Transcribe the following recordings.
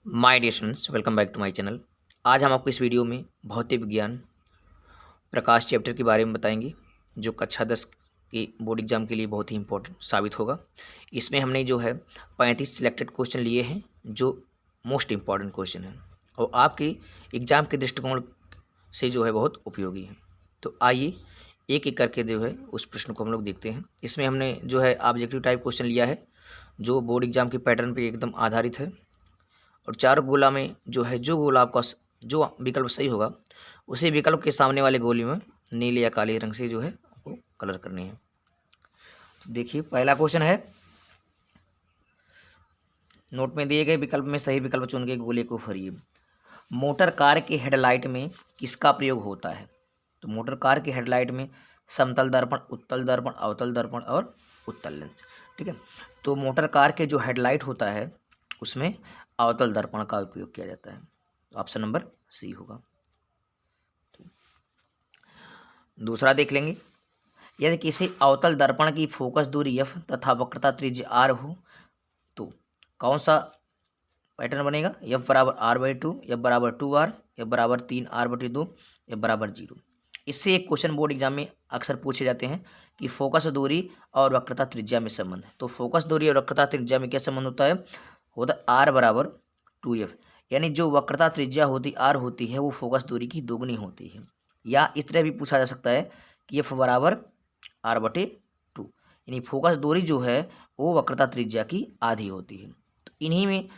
My dear students, welcome back to my channel. आज हम आपको इस वीडियो में भौतिक विज्ञान प्रकाश चैप्टर के बारे में बताएंगे, जो कक्षा 10 की बोर्ड एग्जाम के लिए बहुत ही इंपॉर्टेंट साबित होगा। इसमें हमने जो है 35 सिलेक्टेड क्वेश्चन लिए हैं, जो मोस्ट इम्पॉर्टेंट क्वेश्चन हैं और आपके एग्जाम के दृष्टिकोण से जो है बहुत उपयोगी है। तो आइए एक एक करके जो है उस प्रश्न को हम लोग देखते हैं। इसमें हमने जो है ऑब्जेक्टिव टाइप क्वेश्चन लिया है, जो बोर्ड एग्जाम के पैटर्न पर एकदम आधारित है। और चार गोला में जो है, जो गोला आपका जो विकल्प सही होगा, उसी विकल्प के सामने वाले गोले में नीले या काले रंग से जो है वो कलर करने हैं। तो देखिए, पहला क्वेश्चन है, नोट में दिए गए विकल्प में सही विकल्प चुन के गोले को भरिए। मोटर कार के हेडलाइट में किसका प्रयोग होता है? तो मोटर कार के हेडलाइट में समतल दर्पण, उत्तल दर्पण, अवतल दर्पण और उत्तल लेंस। ठीक है, तो मोटर कार के जो हेडलाइट होता है उसमें अवतल दर्पण का उपयोग किया जाता है। ऑप्शन नंबर सी होगा। दूसरा देख लेंगे, यदि किसी अवतल दर्पण की फोकस दूरी f तथा वक्रता त्रिज्या r हो तो कौन सा पैटर्न बनेगा? f बराबर r/2, f बराबर 2r, f बराबर 3r/2, f बराबर 0। इससे एक क्वेश्चन बोर्ड एग्जाम में अक्सर पूछे जाते हैं कि फोकस दूरी और वक्रता त्रिज्या में संबंध है। तो फोकस दूरी और वक्रता त्रिज्या में क्या संबंध होता है? r बराबर 2f, यानी जो वक्रता त्रिज्या होती r होती है वो फोकस दूरी की दोगुनी होती है। या इस तरह भी पूछा जा सकता है कि f बराबर r/2, यानी फोकस दूरी जो है वो वक्रता त्रिज्या की आधी होती है। तो इन्हीं में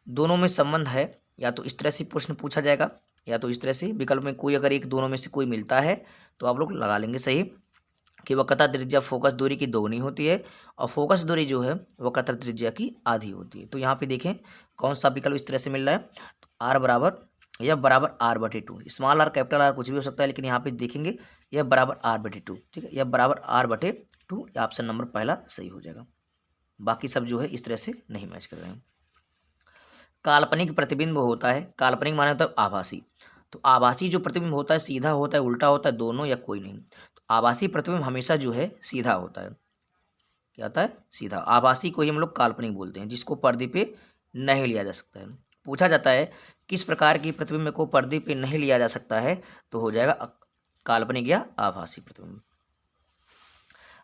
दोनों में संबंध है। या तो इस तरह से प्रश्न पूछा जाएगा या तो इस तरह से, विकल्प में कोई अगर एक दोनों में से कोई मिलता है तो आप लोग लगा लेंगे सही कि वक्रता त्रिज्या फोकस दूरी की दोगुनी होती है और फोकस दूरी जो है वक्रता त्रिज्या की आधी होती है। तो यहाँ पे देखें कौन सा विकल्प इस तरह से मिल रहा है। तो आर बराबर यह बराबर r/2, small are capital R कुछ भी हो सकता है, लेकिन यहाँ पे देखेंगे यह बराबर r/2। ठीक है, यह बराबर r/2, ऑप्शन नंबर पहला सही हो जाएगा। बाकी सब जो है इस तरह से नहीं मैच कर रहे हैं। काल्पनिक प्रतिबिंब होता है, काल्पनिक माने होता है आभासी। तो आभासी जो प्रतिबिंब होता है सीधा होता है, उल्टा होता है, दोनों या कोई नहीं। तो आभासी प्रतिबिंब हमेशा जो है सीधा होता है। क्या होता है? सीधा। आभासी को ही हम लोग काल्पनिक बोलते हैं, जिसको पर्दे पे नहीं लिया जा सकता है। पूछा जाता है किस प्रकार की प्रतिबिंब को पर्दे पे नहीं लिया जा सकता है, तो हो जाएगा काल्पनिक या आभासी प्रतिबिंब।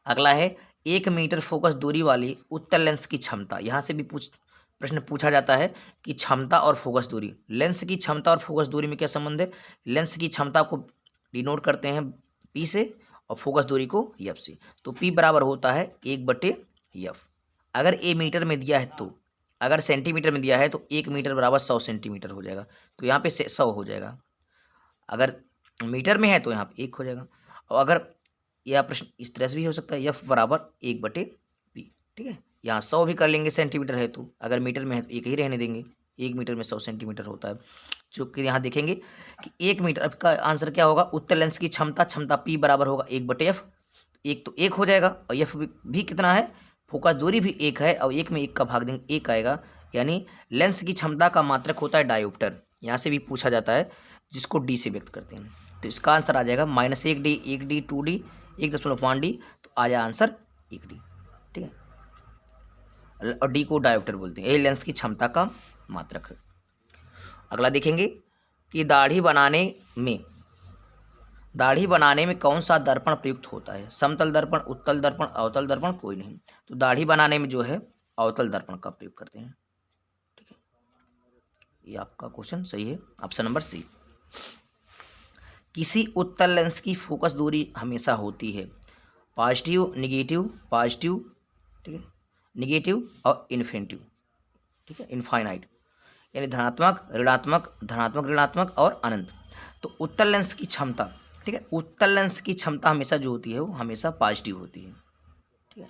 अगला है 1 मीटर फोकस दूरी वाली उत्तल लेंस की क्षमता। यहाँ से भी प्रश्न पूछा जाता है कि क्षमता और फोकस दूरी, लेंस की क्षमता और फोकस दूरी में क्या संबंध है? लेंस की क्षमता को डिनोट करते हैं P से और फोकस दूरी को F से। तो P बराबर होता है 1/F। अगर A मीटर में दिया है तो, अगर सेंटीमीटर में दिया है तो 1 मीटर बराबर 100 सेंटीमीटर हो जाएगा। तो यहाँ पे 100 हो जाएगा। अगर मीटर में है तो यहाँ पे 1 हो जाएगा। और अगर यह प्रश्न इस तरह से भी हो सकता है, F बराबर 1/P। ठीक है, यहाँ 100 भी कर लेंगे, सेंटीमीटर है तो, अगर मीटर में है तो 1 ही रहने देंगे। 1 मीटर में 100 सेंटीमीटर होता है। चूँकि यहाँ देखेंगे कि 1 मीटर, अब का आंसर क्या होगा? उत्तल लेंस की क्षमता, P बराबर होगा 1/F। 1 तो 1 हो जाएगा और F भी कितना है? फोकस दूरी भी 1 है और 1 में 1 का भाग देंगे 1 आएगा, यानी लेंस की क्षमता का मात्रक होता है डायोप्टर। यहाँ से भी पूछा जाता है, जिसको D से व्यक्त करते हैं। तो इसका आंसर आ जाएगा -1D, 1D, 2D, 1.5D। तो आ जाए आंसर 1D। ठीक है, और D को डायोप्टर बोलते हैं, ये लेंस की क्षमता का मात्रक है। अगला देखेंगे कि दाढ़ी बनाने में कौन सा दर्पण प्रयुक्त होता है? समतल दर्पण, उत्तल दर्पण, अवतल दर्पण, कोई नहीं। तो दाढ़ी बनाने में जो है अवतल दर्पण का प्रयोग करते हैं। ठीक है, ये आपका क्वेश्चन सही है, ऑप्शन नंबर सी। किसी उत्तल लेंस की फोकस दूरी हमेशा होती है पॉजिटिव, निगेटिव, पॉजिटिव, ठीक है, निगेटिव और इन्फिनिटिव। ठीक है, इनफाइनाइट, यानी धनात्मक, ऋणात्मक, धनात्मक, ऋणात्मक और अनंत। तो उत्तल लेंस की क्षमता, ठीक है, उत्तल लेंस की क्षमता हमेशा जो होती है वो हमेशा पॉजिटिव होती है। ठीक है,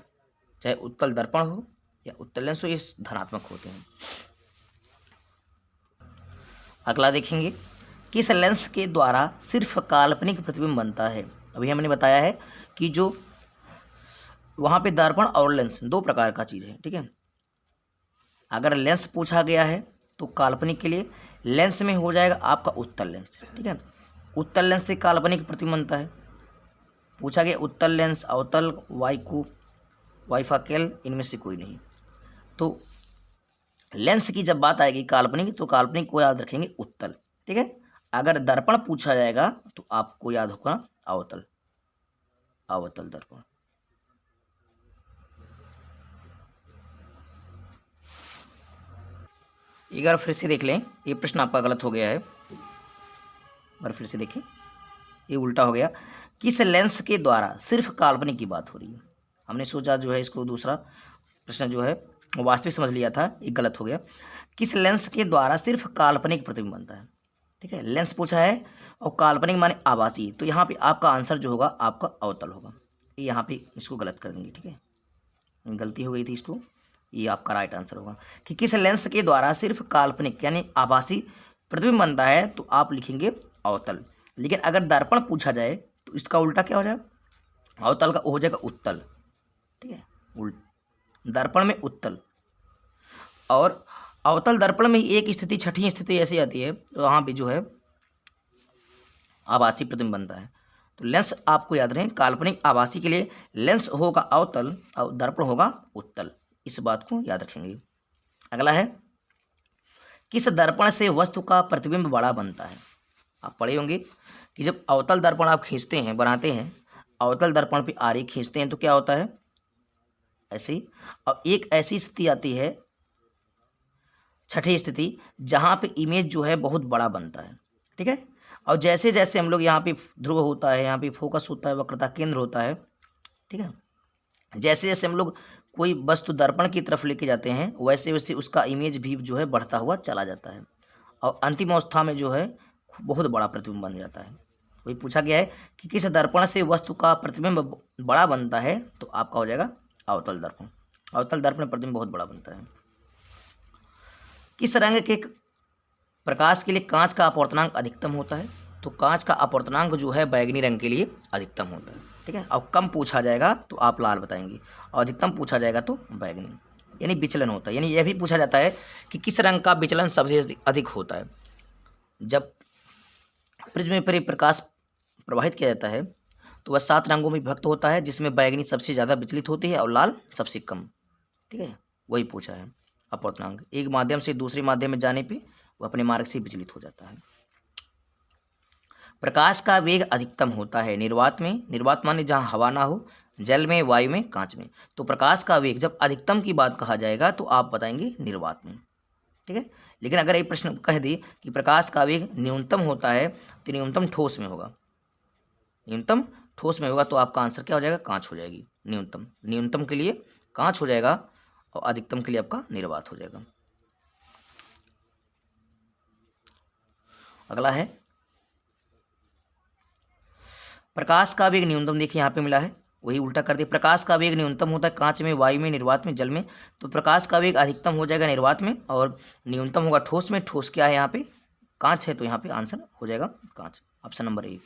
चाहे उत्तल दर्पण हो या उत्तल लेंस हो, ये धनात्मक होते हैं। अगला देखेंगे, किस लेंस के द्वारा सिर्फ काल्पनिक प्रतिबिंब बनता है? अभी हमने बताया है कि जो वहाँ पे दर्पण और लेंस दो प्रकार का चीज़ है। ठीक है, अगर लेंस पूछा गया है तो काल्पनिक के लिए लेंस में हो जाएगा आपका उत्तल लेंस। ठीक है, उत्तल लेंस से काल्पनिक प्रतिबिंब बनता है। पूछा गया उत्तल लेंस, अवतल, वाइफाकेल, इनमें से कोई नहीं। तो लेंस की जब बात आएगी काल्पनिक, तो काल्पनिक को याद रखेंगे उत्तल, ठीक है। अगर दर्पण पूछा जाएगा तो आपको याद होगा अवतल, अवतल दर्पण। एक बार फिर से देख लें, ये प्रश्न आपका गलत हो गया है, और फिर से देखें, ये उल्टा हो गया। किस लेंस के द्वारा सिर्फ काल्पनिक की बात हो रही है। हमने सोचा जो है इसको दूसरा प्रश्न जो है वो वास्तविक समझ लिया था, ये गलत हो गया। किस लेंस के द्वारा सिर्फ काल्पनिक प्रतिबिंब बनता है, ठीक है। लेंस पूछा है और काल्पनिक माने आभासी, तो यहाँ पे आपका आंसर जो होगा आपका अवतल होगा। ये यहाँ पे इसको गलत कर देंगे, ठीक है, गलती हो गई थी इसको, ये आपका राइट आंसर होगा कि किस लेंस के द्वारा सिर्फ काल्पनिक यानी आभासी प्रतिबिंब बनता है, तो आप लिखेंगे अवतल। लेकिन अगर दर्पण पूछा जाए तो इसका उल्टा क्या हो जाएगा, अवतल का हो जाएगा उत्तल, ठीक है, दर्पण में उत्तल। और अवतल दर्पण में एक स्थिति, छठी स्थिति ऐसी आती है तो वहाँ पे जो है आभासी प्रतिबिंब बनता है। तो लेंस आपको याद रहे, काल्पनिक आभासी के लिए लेंस होगा अवतल और दर्पण होगा उत्तल, इस बात को याद रखेंगे। अगला है, किस दर्पण से वस्तु का प्रतिबिंब बड़ा बनता है। आप पढ़े होंगे कि जब अवतल दर्पण आप खींचते हैं, बनाते हैं, अवतल दर्पण पे आरेख खींचते हैं तो क्या होता है ऐसे ही। और एक ऐसी स्थिति आती है, छठी स्थिति, जहाँ पे इमेज जो है बहुत बड़ा बनता है, ठीक है। और जैसे जैसे हम लोग यहाँ पे ध्रुव होता है, यहाँ पे फोकस होता है, वक्रता केंद्र होता है, ठीक है, जैसे जैसे हम लोग कोई वस्तु दर्पण की तरफ लेके जाते हैं वैसे वैसे उसका इमेज भी जो है बढ़ता हुआ चला जाता है और अंतिम अवस्था में जो है बहुत बड़ा प्रतिबिंब बन जाता है। वही पूछा गया है कि किस दर्पण से वस्तु का प्रतिबिंब बड़ा बनता है, तो आपका हो जाएगा अवतल दर्पण। अवतल दर्पण प्रतिबिंब बहुत बड़ा बनता है। किस रंग के प्रकाश के लिए कांच का अपवर्तनांक अधिकतम होता है, तो कांच का अपवर्तनांक जो है बैगनी रंग के लिए अधिकतम होता है, ठीक है। और कम पूछा जाएगा तो आप लाल बताएंगे और अधिकतम पूछा जाएगा तो बैगनी, यानी विचलन होता है। यानी यह भी पूछा जाता है कि किस रंग का विचलन सबसे अधिक होता है। जब प्रिज्म पर प्रकाश प्रवाहित किया जाता है तो वह 7 रंगों में विभक्त होता है, जिसमें बैगनी सबसे ज़्यादा विचलित होती है और लाल सबसे कम, ठीक है, वही पूछा है। अपवर्तनांक एक माध्यम से दूसरे माध्यम में जाने पे वह अपने मार्ग से विचलित हो जाता है। प्रकाश का वेग अधिकतम होता है निर्वात में, निर्वात माने जहाँ हवा ना हो, जल में, वायु में, कांच में। तो प्रकाश का वेग जब अधिकतम की बात कहा जाएगा तो आप बताएंगे निर्वात में, ठीक है। लेकिन अगर ये प्रश्न कह दे कि प्रकाश का वेग न्यूनतम होता है तो न्यूनतम ठोस में होगा, न्यूनतम ठोस में होगा, तो आपका आंसर क्या हो जाएगा, कांच हो जाएगी। न्यूनतम, न्यूनतम के लिए कांच हो जाएगा और अधिकतम के लिए आपका निर्वात हो जाएगा। अगला है, प्रकाश का वेग न्यूनतम, देखिए यहाँ पे मिला है, वही उल्टा कर दिया। प्रकाश का वेग न्यूनतम होता है कांच में, वायु में, निर्वात में, जल में। तो प्रकाश का वेग अधिकतम हो जाएगा निर्वात में और न्यूनतम होगा ठोस में। ठोस क्या है यहाँ पे, कांच है, तो यहाँ पे आंसर हो जाएगा कांच, ऑप्शन नंबर 1।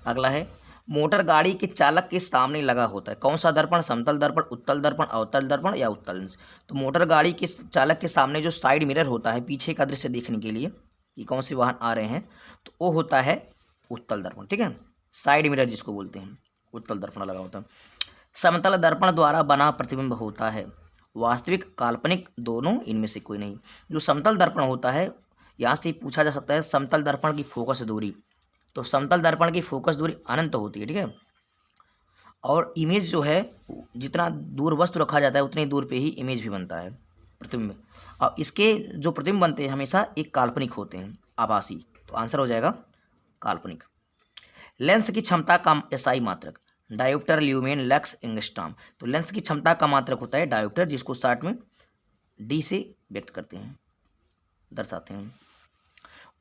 अगला है, मोटर गाड़ी के चालक के सामने लगा होता है, कौन सा दर्पण, समतल दर्पण, उत्तल दर्पण, अवतल दर्पण या उत्तल लेंस। तो मोटर गाड़ी के चालक के सामने जो साइड मिरर होता है पीछे का दृश्य देखने के लिए कि कौन से वाहन आ रहे हैं, तो वो होता है उत्तल दर्पण, ठीक है, साइड मिरर जिसको बोलते हैं, उत्तल दर्पण लगा होता है। समतल दर्पण द्वारा बना प्रतिबिंब होता है, वास्तविक काल्पनिक दोनों, इनमें से कोई नहीं। जो समतल दर्पण होता है, यहाँ से पूछा जा सकता है समतल दर्पण की फोकस दूरी, तो समतल दर्पण की फोकस दूरी अनंत होती है, ठीक है। और इमेज जो है जितना दूर वस्तु रखा जाता है उतनी दूर पे ही इमेज भी बनता है, प्रतिबिंब। और इसके जो प्रतिबिंब बनते हैं हमेशा एक काल्पनिक होते हैं, आभासी, तो आंसर हो जाएगा काल्पनिक। लेंस की क्षमता का एसआई मात्रक, डायोप्टर, ल्यूमेन, लक्स, एंगस्ट्रॉम। तो लेंस की क्षमता का मात्रक होता है डायोप्टर, जिसको शॉर्ट में डी से व्यक्त करते हैं, दर्शाते हैं।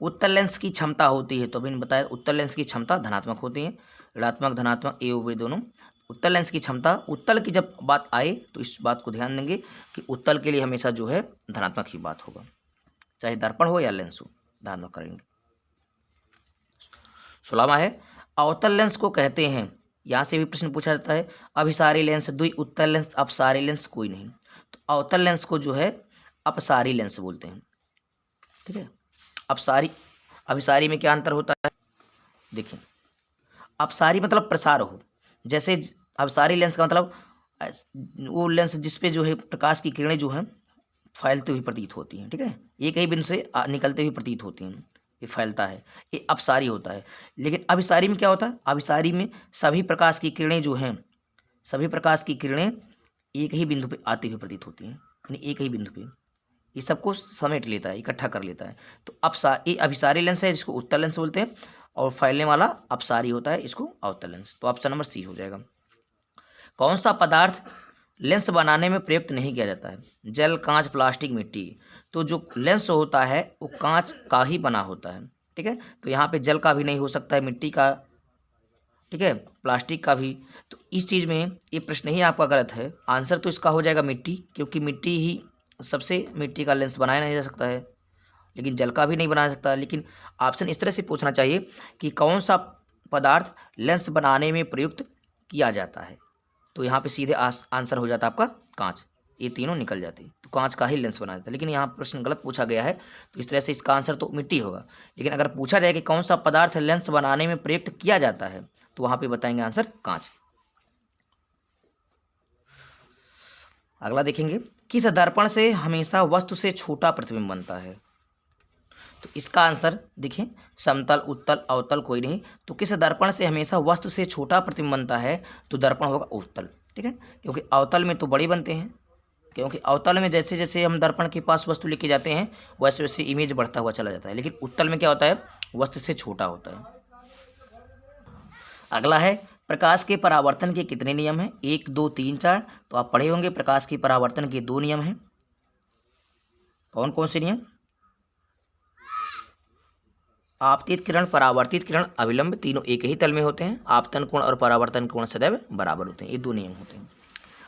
उत्तल लेंस की क्षमता होती है, तो अभी बताया उत्तल लेंस की क्षमता धनात्मक होती है, ऋणात्मक धनात्मक ए ओ दोनों। उत्तल लेंस की क्षमता, उत्तल की जब बात आए तो इस बात को ध्यान देंगे कि उत्तल के लिए हमेशा जो है धनात्मक ही बात होगा, चाहे दर्पण हो या लेंस हो, धनात्मक करेंगे। 16वां है, अवतल लेंस को कहते हैं, यहाँ से भी प्रश्न पूछा जाता है, अभिसारी लेंस, द्वि उत्तल लेंस, अपसारी लेंस कोई नहीं। तो अवतल लेंस को जो है अपसारी लेंस बोलते हैं, ठीक है। अपसारी, अभिसारी में क्या अंतर होता है, देखिए, अपसारी मतलब प्रसार हो, जैसे अपसारी लेंस का मतलब वो लेंस जिसपे जो है प्रकाश की किरणें जो हैं फैलती हुई प्रतीत होती हैं, ठीक है, एक ही बिंदु से निकलते हुए प्रतीत होती हैं, ये फैलता है, ये अपसारी होता है। लेकिन अभिसारी में क्या होता है, अभिसारी में सभी प्रकाश की किरणें जो हैं, सभी प्रकाश की किरणें एक ही बिंदु पे आती हुई प्रतीत होती हैं, यानी एक ही बिंदु पे ये सबको समेट लेता है, इकट्ठा कर लेता है। तो ये अभिसारी लेंस है जिसको उत्तल लेंस बोलते हैं, और फैलने वाला अपसारी होता है, इसको अवतल लेंस। तो ऑप्शन नंबर सी हो जाएगा। कौन सा पदार्थ लेंस बनाने में प्रयुक्त नहीं किया जाता है? जल, कांच, प्लास्टिक, मिट्टी। तो जो लेंस होता है वो कांच का ही बना होता है, ठीक है। तो यहाँ पे जल का भी नहीं हो सकता है, मिट्टी का, ठीक है, प्लास्टिक का भी। तो इस चीज़ में ये प्रश्न ही आपका गलत है। आंसर तो इसका हो जाएगा मिट्टी, क्योंकि मिट्टी ही सबसे, मिट्टी का लेंस बनाया नहीं जा सकता है, लेकिन जल का भी नहीं बना सकता। लेकिन ऑप्शन इस तरह से पूछना चाहिए कि कौन सा पदार्थ लेंस बनाने में प्रयुक्त किया जाता है, तो यहाँ पे सीधे आंसर हो जाता आपका कांच, ये तीनों निकल जाते, तो कांच का ही लेंस बनाया जाता है। लेकिन यहाँ प्रश्न गलत पूछा गया है, तो इस तरह से इसका आंसर तो मिट्टी होगा। लेकिन अगर पूछा जाए कि कौन सा पदार्थ लेंस बनाने में प्रयुक्त किया जाता है, तो वहाँ पे बताएंगे आंसर कांच। अगला देखेंगे, किस दर्पण से हमेशा वस्तु से छोटा प्रतिबिंब बनता है? तो इसका आंसर देखिए, समतल, उत्तल, अवतल कोई नहीं। तो किस दर्पण से हमेशा वस्तु से छोटा प्रतिबिंब बनता है? तो दर्पण होगा उत्तल, ठीक है, क्योंकि अवतल में तो बड़े बनते हैं, क्योंकि अवतल में जैसे जैसे हम दर्पण के पास वस्तु लेके जाते हैं वैसे वैसे इमेज बढ़ता हुआ चला जाता है, लेकिन उत्तल में क्या होता है, वस्तु से छोटा होता है। अगला है, प्रकाश के परावर्तन के कितने नियम हैं? 1, 2, 3, 4। तो आप पढ़े होंगे प्रकाश के परावर्तन के 2 नियम हैं। कौन कौन से नियम? आपतित किरण, परावर्तित किरण, अविलंब, तीनों एक ही तल में होते हैं। आपतन कोण और परावर्तन कोण सदैव बराबर होते हैं, ये 2 नियम होते हैं।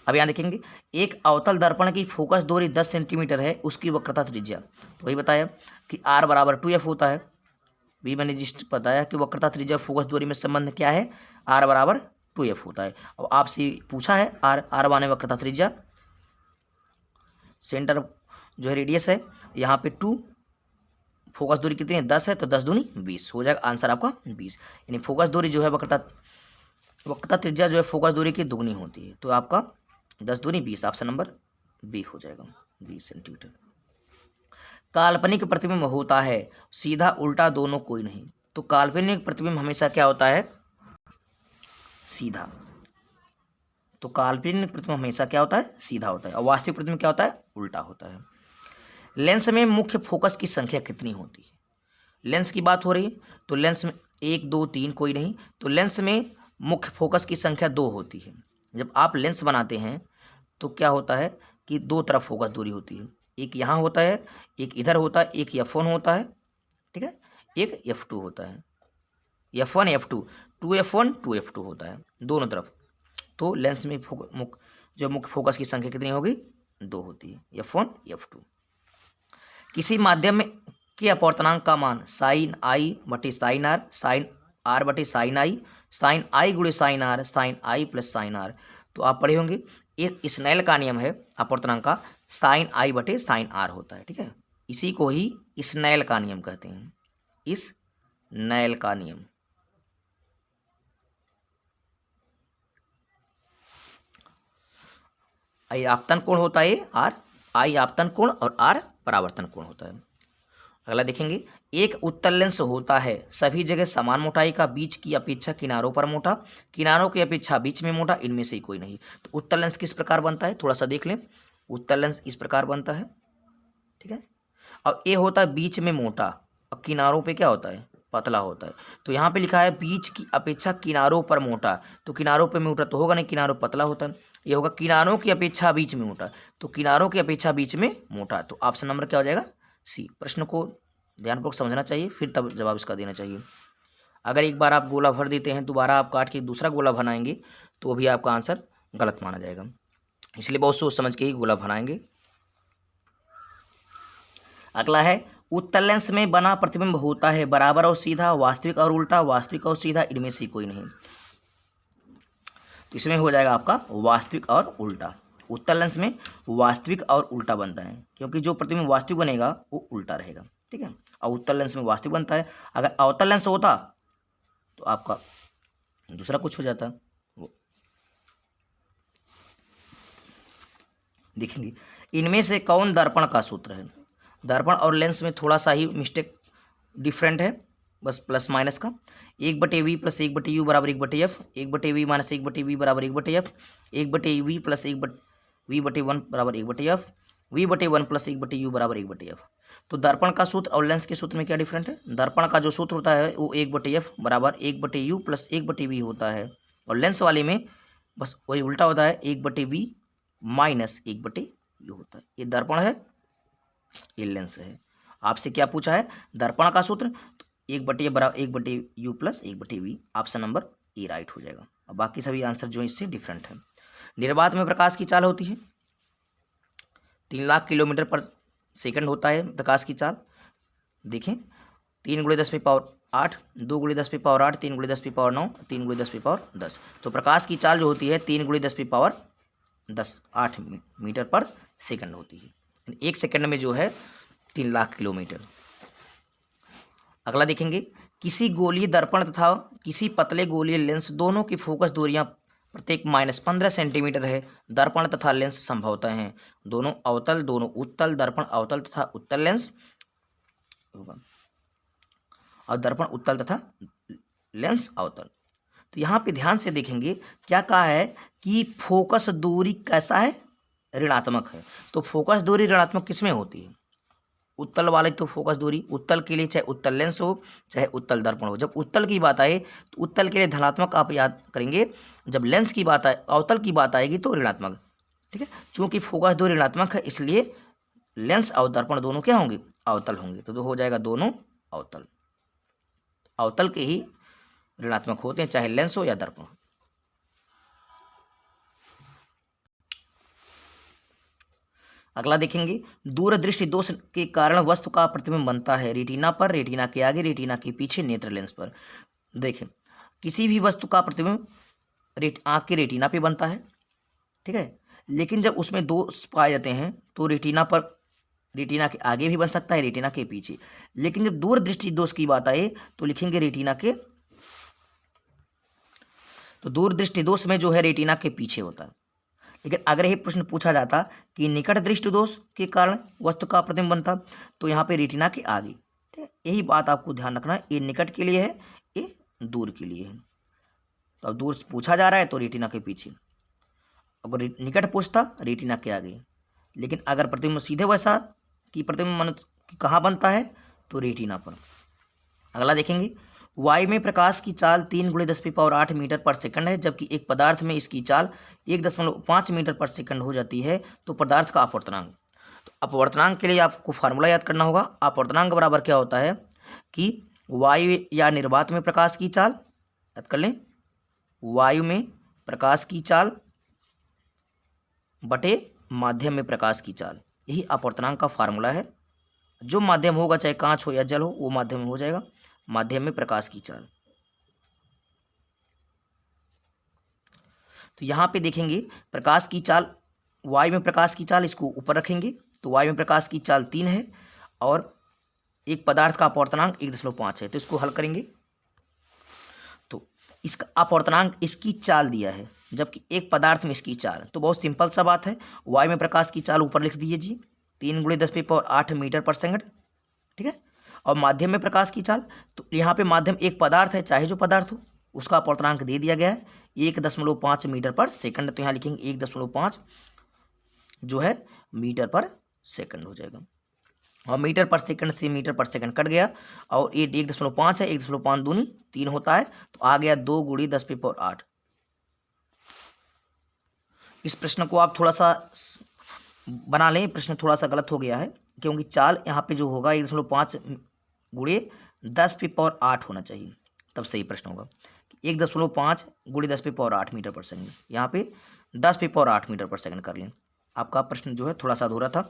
अब यहाँ देखेंगे, एक अवतल दर्पण की फोकस दूरी 10 सेंटीमीटर है, उसकी वक्रता त्रिज्या, तो वही बताया कि R बराबर 2F होता है। भी मैंने जिस्ट बताया कि वक्रता त्रिज्या फोकस दूरी में संबंध क्या है, R बराबर 2F होता है। अब आपसे पूछा है R माने वक्रता त्रिज्या, सेंटर जो है रेडियस है, यहाँ पे 2, फोकस दूरी कितनी है, 10 है, तो 10 दूनी 20 हो जाएगा, आंसर आपका 20। यानी फोकस दूरी जो है वक्रता त्रिज्या जो है फोकस दूरी की दुगनी होती है, तो आपका 10 दूनी 20, ऑप्शन नंबर बी हो जाएगा, 20 सेंटीमीटर। काल्पनिक प्रतिबिंब होता है सीधा, उल्टा, दोनों, कोई नहीं। तो काल्पनिक प्रतिबिंब हमेशा क्या होता है, सीधा। तो काल्पनिक प्रतिबिंब हमेशा क्या होता है, सीधा होता है, और वास्तविक प्रतिबिंब क्या होता है, उल्टा होता है। लेंस में मुख्य फोकस की संख्या कितनी होती है? लेंस की बात हो रही है, तो लेंस में 1, 2, 3 कोई नहीं, तो लेंस में मुख्य फोकस की संख्या 2 होती है। जब आप लेंस बनाते हैं तो क्या होता है कि 2 तरफ फोकस दूरी होती है, एक यहाँ होता है, एक इधर होता है, एक F1 होता है, ठीक है, एक F2 होता है, F1 F2, 2F1 2F2 होता है दोनों तरफ। तो लेंस में जो मुख्य फोकस की संख्या कितनी होगी, 2 होती है, F1 F2। किसी माध्यम में के अपवर्तनांक का मान साइन आई बटे साइन आर, साइन आर बटे साइन आई, साइन आई गुणे sine r, sine i plus sine r. तो आप पढ़े होंगे, एक स्नेल का नियम है अपवर्तनांक का, साइन आई बटे साइन आर होता है, ठीक है, इसी को ही स्नेल का नियम कहते हैं, स्नेल का नियम। आई आपतन कोण होता है आर, आई आपतन कोण और आर परावर्तन कोण होता है। अगला देखेंगे, एक उत्तल लेंस होता है सभी जगह समान मोटाई का, बीच की अपेक्षा किनारों पर मोटा, किनारों की अपेक्षा बीच में मोटा, इनमें से कोई नहीं। तो उत्तल लेंस किस प्रकार बनता है, थोड़ा सा देख लें। उत्तल लेंस इस प्रकार बनता है, ठीक है, और ये होता है बीच में मोटा और किनारों पे क्या होता है, पतला होता है। तो यहाँ पे लिखा है बीच की अपेक्षा किनारों पर मोटा, तो किनारों पे मोटा तो होगा नहीं, किनारों पतला होता है। ये होगा किनारों की अपेक्षा बीच में मोटा, तो किनारों की अपेक्षा बीच में मोटा, तो ऑप्शन नंबर क्या हो जाएगा, सी। प्रश्न को ध्यानपूर्वक समझना चाहिए, फिर तब जवाब इसका देना चाहिए। अगर एक बार आप गोला भर देते हैं, दोबारा आप काट के दूसरा गोला बनाएंगे तो वो भी आपका आंसर गलत माना जाएगा, इसलिए बहुत सोच समझ के ही गोला बनाएंगे। अगला है, उत्तल लेंस में बना प्रतिबिंब होता है बराबर और सीधा, वास्तविक और उल्टा, वास्तविक और सीधा, इनमें से कोई नहीं। तो इसमें हो जाएगा आपका वास्तविक और उल्टा। उत्तल लेंस में वास्तविक और उल्टा बनता है, क्योंकि जो प्रतिबिंब वास्तविक बनेगा वो उल्टा रहेगा, ठीक है, और उत्तल लेंस में वास्तविक बनता है। अगर अवतल लेंस होता तो आपका दूसरा कुछ हो जाता। देखेंगे इनमें से कौन दर्पण का सूत्र है। दर्पण और लेंस में थोड़ा सा ही मिस्टेक डिफरेंट है, बस प्लस माइनस का। 1/v प्लस 1/u बराबर 1/f, 1/v माइनस 1/v बराबर 1/f, 1/v प्लस 1/v/1 बराबर 1/f, v/1 प्लस 1/u बराबर 1/f। तो दर्पण का सूत्र और लेंस के सूत्र में क्या डिफरेंट है। दर्पण का जो सूत्र होता है वो 1/f बराबर 1/u प्लस 1/v होता है, और लेंस वाले में बस वही उल्टा होता है, 1/v माइनस 1/u होता है। ये दर्पण है, ये लेंस है। आपसे क्या पूछा है, दर्पण का सूत्र, तो 1/f बराबर 1/u plus 1/v, option number A right हो जाएगा। अब बाकी सभी आंसर जो इससे डिफरेंट है। निर्वात में प्रकाश की चाल होती है 3 लाख किलोमीटर पर सेकंड होता है प्रकाश की चाल। देखें 3 × 10⁸, 2 × 10⁸, 3 × 10⁹, 3 × 10⁻10। तो प्रकाश की चाल जो होती है 3 × 10⁻10 8 मीटर पर सेकंड होती है। 1 सेकंड में जो है 3 लाख किलोमीटर। अगला देखेंगे, किसी गोलीय दर्पण तथा किसी पतले गोलीय लेंस दोनों की फोकस दूरियां प्रत्येक -15 सेंटीमीटर है। दर्पण तथा लेंस संभवतः हैं दोनों अवतल, दोनों उत्तल। दर्पण अवतल तथा उत्तल लेंस होगा, और दर्पण उत्तल तथा लेंस अवतल। तो यहाँ पे ध्यान से देखेंगे क्या कहा है कि फोकस दूरी कैसा है, ऋणात्मक है। तो फोकस दूरी ऋणात्मक किसमें होती है, उत्तल वाले। तो फोकस दूरी उत्तल के लिए चाहे उत्तल लेंस हो चाहे उत्तल दर्पण हो, जब उत्तल की बात आए तो उत्तल के लिए धनात्मक आप याद करेंगे, जब लेंस की बात आए अवतल की बात आएगी तो ऋणात्मक। ठीक है, चूंकि फोकस दूरी ऋणात्मक है इसलिए लेंस और दर्पण दोनों क्या होंगे, अवतल होंगे। तो हो जाएगा दोनों अवतल। अवतल के ही ऋणात्मक होते हैं चाहे लेंस हो या दर्पण हो। अगला देखेंगे, दूरदृष्टि दोष के कारण वस्तु का प्रतिबिंब बनता है रेटिना पर, रेटिना के आगे, रेटिना के पीछे, नेत्र लेंस पर। देखें किसी भी वस्तु का प्रतिबिंब आँख के रेटिना पे बनता है, ठीक है, लेकिन जब उसमें दोष पाए जाते हैं तो रेटिना पर, रेटिना के आगे भी बन सकता है, रेटिना के पीछे। लेकिन जब दूरदृष्टि दोष की बात आए तो लिखेंगे रेटिना के, तो दूरदृष्टि दोष में जो है रेटिना के पीछे होता है। लेकिन अगर यह प्रश्न पूछा जाता कि निकट दृष्टि दोष के कारण वस्तु का प्रतिबिंब बनता, तो यहाँ पे रेटिना के आगे। ठीक है, यही बात आपको ध्यान रखना है, ये निकट के लिए है, ये दूर के लिए है। तो अब दूर पूछा जा रहा है तो रेटिना के पीछे, अगर निकट पूछता रेटिना के आगे। लेकिन अगर प्रतिबिंब सीधे वैसा कि प्रतिबिंब कहाँ बनता है तो रेटिना पर। अगला देखेंगे, वायु में प्रकाश की चाल 3 × 10⁸ मीटर पर सेकंड है, जबकि एक पदार्थ में इसकी चाल 1.5 मीटर पर सेकंड हो जाती है। तो पदार्थ का अपवर्तनांक, तो अपवर्तनांक के लिए आपको फार्मूला याद करना होगा। अपवर्तनांक बराबर क्या होता है कि वायु या निर्वात में प्रकाश की चाल, याद कर लें, वायु में प्रकाश की चाल बटे माध्यम में प्रकाश की चाल, यही अपवर्तनांक का फार्मूला है। जो माध्यम होगा चाहे कांच हो या जल हो वो माध्यम में हो जाएगा, माध्यम में प्रकाश की चाल। तो यहाँ पे देखेंगे प्रकाश की चाल, वायु में प्रकाश की चाल इसको ऊपर रखेंगे, तो वायु में प्रकाश की चाल 3 है और एक पदार्थ का अपवर्तनांक 1.5 है। तो इसको हल करेंगे तो इसका अपवर्तनांक इसकी चाल दिया है, जबकि एक पदार्थ में इसकी चाल। तो बहुत सिंपल सा बात है, वायु में प्रकाश की चाल ऊपर लिख दीजिए जी, 3 × 10⁸ मीटर पर सेकंड। ठीक है, और माध्यम में प्रकाश की चाल, तो यहाँ पे माध्यम एक पदार्थ है, चाहे जो पदार्थ हो, उसका अपवर्तनांक दे दिया गया है 1.5 मीटर पर सेकंड। तो यहाँ लिखेंगे 1.5 जो है मीटर पर सेकंड हो जाएगा, और मीटर पर सेकंड से मीटर पर सेकंड कट गया, और ये 1.5 है, 1.5 दूनी 3 होता है, तो आ गया 2 × 10⁸। इस प्रश्न को आप थोड़ा सा बना लें, प्रश्न थोड़ा सा गलत हो गया है, क्योंकि चाल यहाँ पे जो होगा 1.5 × 10⁸ होना चाहिए, तब सही प्रश्न होगा। 1.5 × 10⁸ मीटर पर सेकंड, यहाँ पे 10⁸ मीटर पर सेकंड कर लें। आपका प्रश्न जो है थोड़ा सा अधूरा था।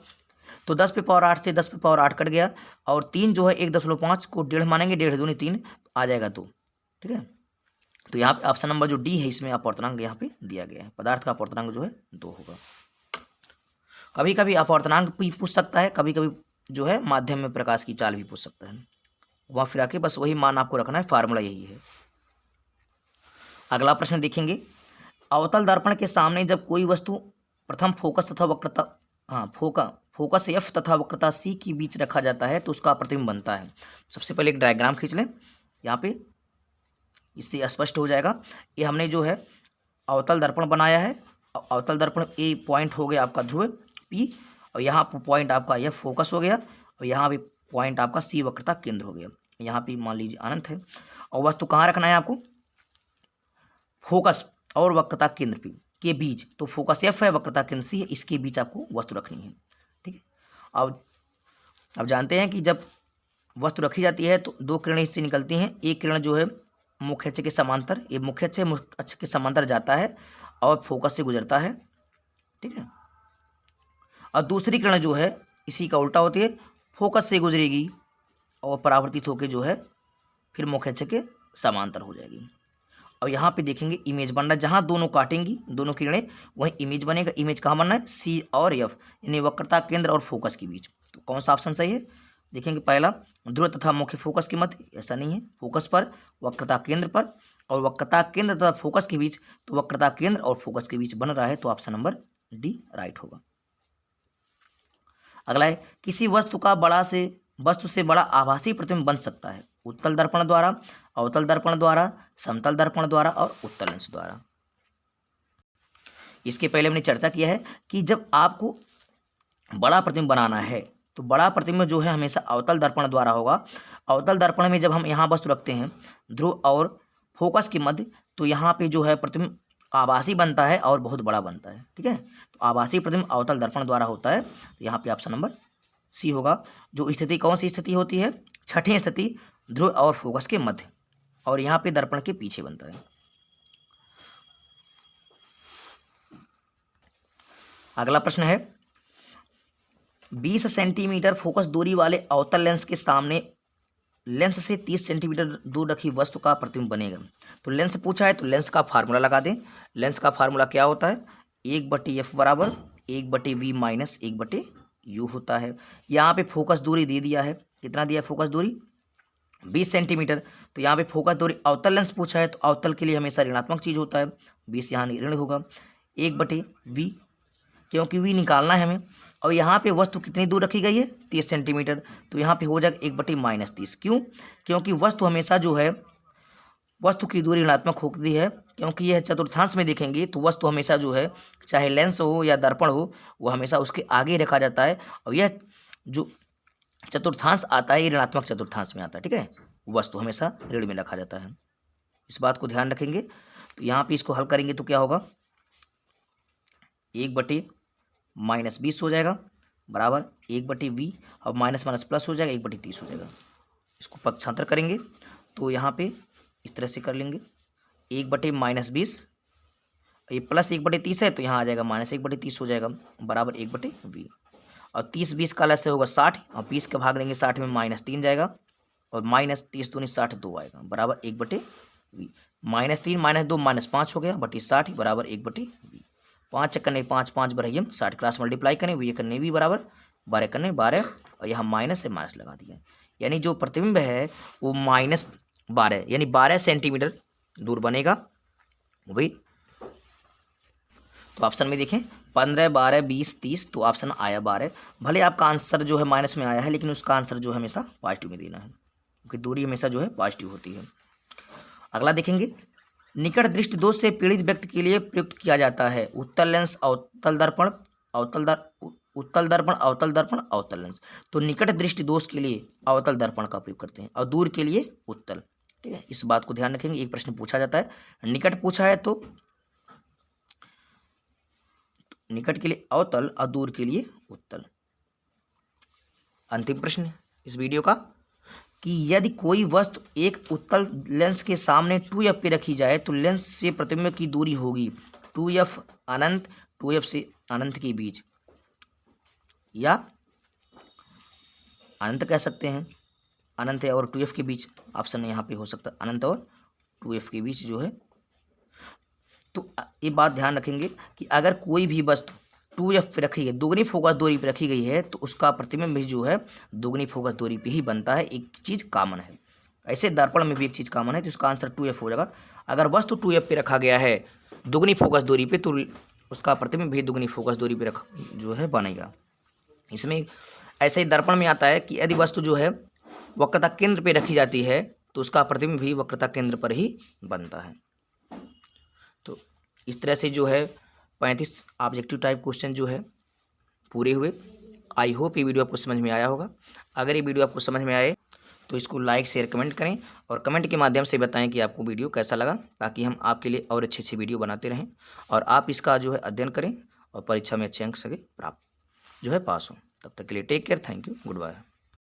तो 10⁸ से 10⁸ कट गया, और 3 जो है 1.5 को 1.5 मानेंगे, 1.5 दूनी 3, तो आ जाएगा 2। ठीक है, तो यहाँ पे ऑप्शन नंबर जो डी है इसमें अपवर्तनांक यहाँ पे दिया गया है, पदार्थ का अपवर्तनांक जो है 2 होगा। कभी कभी अपवर्तनांक भी पूछ सकता है, कभी कभी जो है माध्यम में प्रकाश की चाल भी पूछ सकता है, वहाँ फिर आके बस वही मान आपको रखना है, फार्मूला यही है। अगला प्रश्न देखेंगे, अवतल दर्पण के सामने जब कोई वस्तु प्रथम फोकस तथा वक्रता हाँ फोकस एफ तथा वक्रता सी के बीच रखा जाता है तो उसका प्रतिबिंब बनता है। सबसे पहले एक डायग्राम खींच लें यहाँ पे, इससे स्पष्ट हो जाएगा। ये हमने जो है अवतल दर्पण बनाया है। अवतल दर्पण ए पॉइंट हो गया आपका ध्रुव पी, और यहाँ पर पॉइंट आपका यह फोकस हो गया, और यहाँ पे पॉइंट आपका सी वक्रता केंद्र हो गया। यहाँ पे मान लीजिए अनंत है, और वस्तु कहाँ रखना है आपको, फोकस और वक्रता केंद्र पे के बीच। तो फोकस एफ है, वक्रता केंद्र सी है, इसके बीच आपको वस्तु रखनी है। ठीक है, अब जानते हैं कि जब वस्तु रखी जाती है तो दो किरणें इससे निकलती हैं। एक किरण जो है मुख्य अक्ष के समांतर, ये मुख्य अक्ष के समांतर जाता है और फोकस से गुजरता है। ठीक है, और दूसरी किरण जो है इसी का उल्टा होती है, फोकस से गुजरेगी और परावर्तित होकर जो है फिर मुख्य अक्ष के समांतर हो जाएगी। और यहाँ पे देखेंगे इमेज बन रहा है, जहाँ दोनों काटेंगी दोनों किरणें वहीं इमेज बनेगा। इमेज कहाँ बनना है, सी और एफ, यानी वक्रता केंद्र और फोकस के बीच। तो कौन सा ऑप्शन सही है, देखेंगे पहला ध्रुव तथा मुख्य फोकस के मध्य, ऐसा नहीं है, फोकस पर, वक्रता केंद्र पर, और वक्रता केंद्र तथा फोकस के बीच, तो वक्रता केंद्र और फोकस के बीच बन रहा है, तो ऑप्शन नंबर डी राइट होगा। अगला है किसी वस्तु से बड़ा आभासी प्रतिबिंब बन सकता है, उत्तल दर्पण द्वारा, अवतल दर्पण द्वारा, समतल दर्पण द्वारा और उत्तल लेंस द्वारा। इसके पहले हमने चर्चा किया है कि जब आपको बड़ा प्रतिबिंब बनाना है तो बड़ा प्रतिबिंब जो है हमेशा अवतल दर्पण द्वारा होगा। अवतल दर्पण में जब हम यहाँ वस्तु रखते हैं ध्रुव और फोकस के मध्य, तो यहाँ पे जो है प्रतिबिंब आभासी बनता है और बहुत बड़ा बनता है। ठीक है, तो आभासी प्रतिबिंब अवतल दर्पण द्वारा होता है, तो यहाँ पे ऑप्शन नंबर सी होगा। जो स्थिति कौन सी स्थिति होती है, छठी स्थिति ध्रुव और फोकस के मध्य, और यहाँ पे दर्पण के पीछे बनता है। अगला प्रश्न है 20 सेंटीमीटर फोकस दूरी वाले अवतल लेंस के सामने लेंस से 30 सेंटीमीटर दूर रखी वस्तु का प्रतिबिंब बनेगा। तो लेंस पूछा है तो लेंस का फार्मूला लगा दें। लेंस का फार्मूला क्या होता है, 1/f बराबर 1/v माइनस 1/u होता है। यहाँ पे फोकस दूरी दे दिया है, कितना दिया है फोकस दूरी, 20 सेंटीमीटर। तो यहाँ पे फोकस दूरी अवतल लेंस पूछा है तो अवतल के लिए हमेशा ऋणात्मक चीज़ होता है, 20 यहाँ ऋण होगा, 1/v, क्योंकि v निकालना है हमें। और यहाँ पे वस्तु कितनी दूर रखी गई है, 30 सेंटीमीटर, तो यहाँ पे हो जाएगा 1/-30। क्यों, क्योंकि वस्तु हमेशा जो है वस्तु की दूरी ऋणात्मक होती है, क्योंकि यह चतुर्थांश में देखेंगे तो वस्तु हमेशा जो है चाहे लेंस हो या दर्पण हो वो हमेशा उसके आगे रखा जाता है, और यह जो चतुर्थांश आता है ये ऋणात्मक चतुर्थांश में आता है। ठीक है, वस्तु हमेशा ऋण में रखा जाता है, इस बात को ध्यान रखेंगे। तो यहाँ पे इसको हल करेंगे तो क्या होगा, 1/-20 हो जाएगा बराबर 1/v, और माइनस माइनस प्लस हो जाएगा, 1/30 हो जाएगा। इसको पक्षांतर करेंगे तो यहाँ पे इस तरह से कर लेंगे, 1/-20, ये प्लस 1/30 है तो यहाँ आ जाएगा माइनस 1/30 हो जाएगा बराबर 1/v, और 30-20 का अलग से होगा 60, और 20 का भाग देंगे 60 में -3 जाएगा, और माइनस 30 दूनी 60 2 आएगा बराबर 1/v, -3 -2 -5 हो गया बटी 60 बराबर 1/v। 5 करने 5 5 बरहियम 60 क्रॉस मल्टीप्लाई करें, ये करने भी बराबर 12 करने 12, और यहाँ माइनस से माइनस लगा दिया, यानी जो प्रतिबिंब है वो -12 यानी 12 सेंटीमीटर दूर बनेगा भाई। तो ऑप्शन में देखें 15, 12, 20, 30, तो ऑप्शन आया 12। भले आपका आंसर जो है माइनस में आया है, लेकिन उसका आंसर जो है हमेशा पॉजिटिव में देना है, क्योंकि दूरी हमेशा जो है पॉजिटिव होती है। अगला देखेंगे निकट दृष्टि दोष से पीड़ित व्यक्ति के लिए प्रयुक्त किया जाता है उत्तल लेंस, अवतल दर्पण, उत्तल दर्पण, अवतल दर्पण, अवतल लेंस। तो निकट दृष्टि दोष के लिए अवतल दर्पण का प्रयोग करते हैं और दूर के लिए उत्तल। ठीक है, इस बात को ध्यान रखेंगे, एक प्रश्न पूछा जाता है, निकट पूछा है तो निकट के लिए अवतल और दूर के लिए उत्तल। अंतिम प्रश्न इस वीडियो का कि यदि कोई वस्तु एक उत्तल लेंस के सामने 2f पे रखी जाए तो लेंस से प्रतिबिंब की दूरी होगी 2f अनंत 2f से अनंत के बीच, या अनंत कह सकते हैं, अनंत और 2f के बीच ऑप्शन यहाँ पे हो सकता है, अनंत और 2f के बीच जो है। तो ये बात ध्यान रखेंगे कि अगर कोई भी वस्तु 2f पे रखी है, दुगनी फोकस दूरी पे रखी गई है, तो उसका प्रतिबिंब भी जो है दुगनी फोकस दूरी पे ही बनता है, एक चीज़ कॉमन है। ऐसे दर्पण में भी एक चीज़ कॉमन है, तो इसका आंसर 2f हो जाएगा। अगर वस्तु 2f पे रखा गया है दुगनी फोकस दूरी पे, तो उसका प्रतिबिंब भी दुगनी फोकस दूरी पर रख जो है बनेगा। इसमें ऐसे ही दर्पण में आता है कि यदि वस्तु जो है वक्रता केंद्र पे रखी जाती है तो उसका प्रतिबिंब भी वक्रता केंद्र पर ही बनता है। तो इस तरह से जो है 35 ऑब्जेक्टिव टाइप क्वेश्चन जो है पूरे हुए। आई होप ये वीडियो आपको समझ में आया होगा। अगर ये वीडियो आपको समझ में आए तो इसको लाइक शेयर कमेंट करें और कमेंट के माध्यम से बताएं कि आपको वीडियो कैसा लगा, ताकि हम आपके लिए और अच्छी अच्छी वीडियो बनाते रहें और आप इसका जो है अध्ययन करें और परीक्षा में अच्छे अंक सके प्राप्त जो है पास हो। तब तक के लिए take care, thank you, good bye.